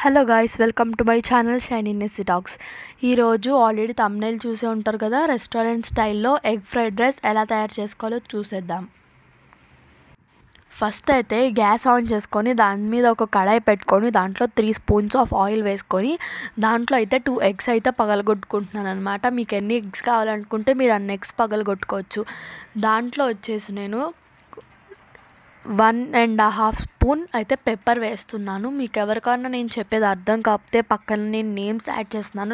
Hello guys, welcome to my channel shininess talks. ఈరోజు already thumbnail చూసే ఉంటారు కదా, రెస్టారెంట్ స్టైల్లో ఎగ్ ఫ్రైడ్ రైస్ ఎలా తయారు చేసుకోవాలో చూసేద్దాం. ఫస్ట్ అయితే గ్యాస్ ఆన్ చేసుకొని దాని మీద ఒక కడాయి పెట్టుకొని దాంట్లో 3 స్పూన్స్ ఆఫ్ ఆయిల్ వేసుకొని దాంట్లో అయితే 2 ఎగ్స్ అయితే పగలగొట్టుకుంటున్నాను అనమాట. మీకు ఎన్ని ఎగ్స్ కావాలనుకుంటే మీరు అన్ని ఎగ్స్ పగలగొట్టుకోవచ్చు. దాంట్లో వచ్చేసి నేను 1.5 స్పూన్ అయితే పెప్పర్ వేస్తున్నాను. మీకు ఎవరికైనా నేను చెప్పేది అర్థం కాకపోతే పక్కన నేను నేమ్స్ యాడ్ చేస్తున్నాను,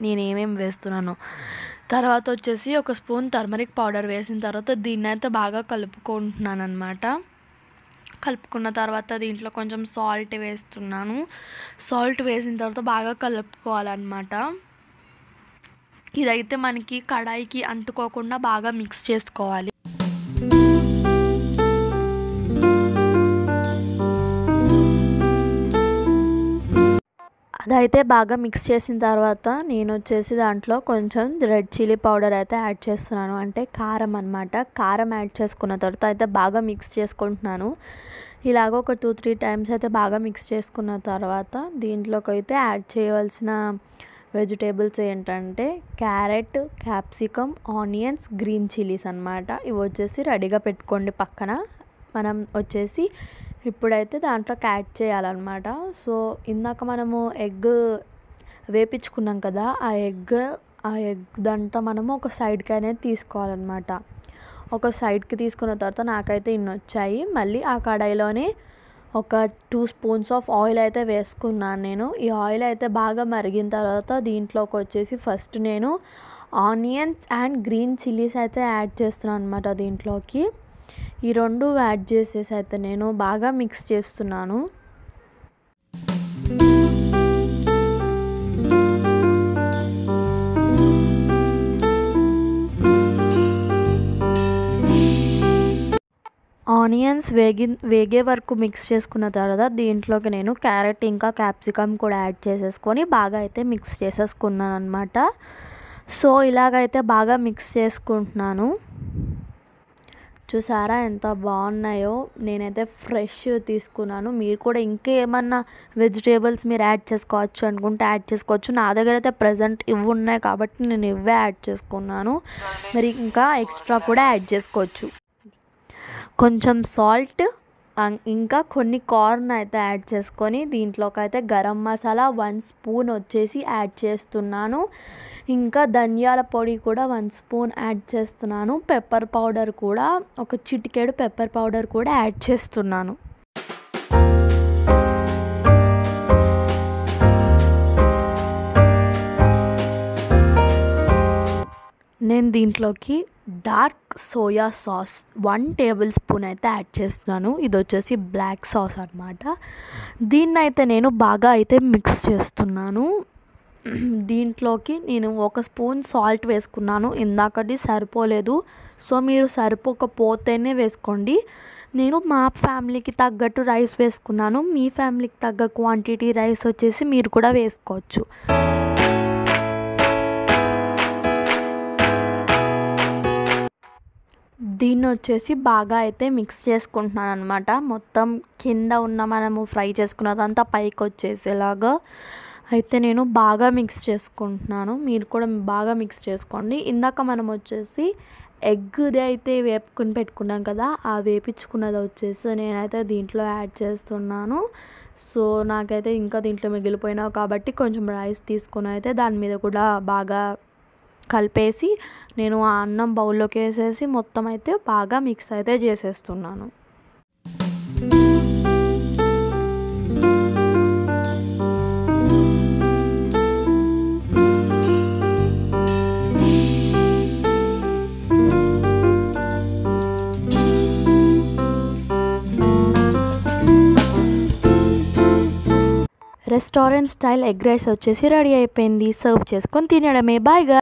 నేను ఏమేమి వేస్తున్నాను. తర్వాత వచ్చేసి 1 స్పూన్ టర్మరిక్ పౌడర్ వేసిన తర్వాత దీన్ని అయితే బాగా కలుపుకుంటున్నాను అనమాట. కలుపుకున్న తర్వాత దీంట్లో కొంచెం సాల్ట్ వేస్తున్నాను. సాల్ట్ వేసిన తర్వాత బాగా కలుపుకోవాలన్నమాట. ఇదైతే మనకి కడాయికి అంటుకోకుండా బాగా మిక్స్ చేసుకోవాలి. అదైతే బాగా మిక్స్ చేసిన తర్వాత నేను వచ్చేసి దాంట్లో కొంచెం రెడ్ చిల్లీ పౌడర్ అయితే యాడ్ చేస్తున్నాను, అంటే కారం అనమాట. కారం యాడ్ చేసుకున్న తర్వాత అయితే బాగా మిక్స్ చేసుకుంటున్నాను. ఇలాగ ఒక 2-3 టైమ్స్ అయితే బాగా మిక్స్ చేసుకున్న తర్వాత దీంట్లోకి అయితే యాడ్ చేయవలసిన వెజిటేబుల్స్ ఏంటంటే carrot, capsicum, onions, green chillies అనమాట. ఇవి వచ్చేసి రెడీగా పెట్టుకోండి పక్కన. మనం వచ్చేసి ఇప్పుడైతే దాంట్లోకి యాడ్ చేయాలన్నమాట. సో ఇందాక మనము ఎగ్ వేపించుకున్నాం కదా, ఆ ఎగ్ దాంట్లో మనము ఒక సైడ్కి అనేది తీసుకోవాలన్నమాట. ఒక సైడ్కి తీసుకున్న తర్వాత నాకైతే ఇన్ని వచ్చాయి. మళ్ళీ ఆ కడాయిలోనే ఒక 2 స్పూన్స్ ఆఫ్ ఆయిల్ అయితే వేసుకున్నాను నేను. ఈ ఆయిల్ అయితే బాగా మరిగిన తర్వాత దీంట్లోకి వచ్చేసి ఫస్ట్ నేను ఆనియన్స్ అండ్ గ్రీన్ చిల్లీస్ అయితే యాడ్ చేస్తున్నాను అనమాట. దీంట్లోకి ఈ 2 యాడ్ చేసేసి అయితే నేను బాగా మిక్స్ చేస్తున్నాను. ఆనియన్స్ వేగే వరకు మిక్స్ చేసుకున్న తర్వాత దీంట్లోకి నేను క్యారెట్ ఇంకా క్యాప్సికమ్ కూడా యాడ్ చేసేసుకొని బాగా అయితే మిక్స్ చేసేసుకున్నాను అనమాట. సో ఇలాగైతే బాగా మిక్స్ చేసుకుంటున్నాను. చూసారా ఎంత బాగున్నాయో. నేనైతే ఫ్రెష్ తీసుకున్నాను. మీరు కూడా ఇంకేమన్నా వెజిటేబుల్స్ మీరు యాడ్ చేసుకోవచ్చు అనుకుంటే యాడ్ చేసుకోవచ్చు. నా దగ్గర అయితే ప్రజెంట్ ఇవి ఉన్నాయి కాబట్టి నేను ఇవే యాడ్ చేసుకున్నాను. మరి ఇంకా ఎక్స్ట్రా కూడా యాడ్ చేసుకోవచ్చు. కొంచెం సాల్ట్ ఇంకా కొన్ని కార్న్ అయితే యాడ్ చేసుకొని దీంట్లోకి అయితే గరం మసాలా 1 స్పూన్ వచ్చేసి యాడ్ చేస్తున్నాను. ఇంకా ధనియాల పొడి కూడా 1 స్పూన్ యాడ్ చేస్తున్నాను. పెప్పర్ పౌడర్ కూడా ఒక చిటికెడు పెప్పర్ పౌడర్ కూడా యాడ్ చేస్తున్నాను. నేను దీంట్లోకి dark soya sauce 1 table spoon అయితే యాడ్ చేస్తున్నాను. ఇది వచ్చేసి బ్లాక్ సాస్ అనమాట. దీన్ని అయితే నేను బాగా అయితే మిక్స్ చేస్తున్నాను. దీంట్లోకి నేను 1 స్పూన్ సాల్ట్ వేసుకున్నాను. ఇందాకది సరిపోలేదు, సో మీరు సరిపోకపోతేనే వేసుకోండి. నేను మా ఫ్యామిలీకి తగ్గట్టు రైస్ వేసుకున్నాను. మీ ఫ్యామిలీకి తగ్గ క్వాంటిటీ రైస్ వచ్చేసి మీరు కూడా వేసుకోవచ్చు. దీన్ని వచ్చేసి బాగా అయితే మిక్స్ చేసుకుంటున్నాను అనమాట. మొత్తం కింద ఉన్న మనము ఫ్రై చేసుకున్నదంతా పైకి వచ్చేసేలాగా అయితే నేను బాగా మిక్స్ చేసుకుంటున్నాను. మీరు కూడా బాగా మిక్స్ చేసుకోండి. ఇందాక మనం వచ్చేసి ఎగ్ది అయితే వేపుకుని పెట్టుకున్నాం కదా, ఆ వేపించుకున్నది వచ్చేసి నేనైతే దీంట్లో యాడ్ చేస్తున్నాను. సో నాకైతే ఇంకా దీంట్లో మిగిలిపోయినావు కాబట్టి కొంచెం రైస్ తీసుకుని అయితే దాని మీద కూడా బాగా కలిపేసి నేను ఆ అన్నం బౌల్లోకి వేసేసి మొత్తం అయితే బాగా మిక్స్ అయితే చేసేస్తున్నాను. రెస్టారెంట్ స్టైల్ ఎగ్ రైస్ వచ్చేసి రెడీ అయిపోయింది. సర్వ్ చేసుకొని తినడమే. బాయ్ గా.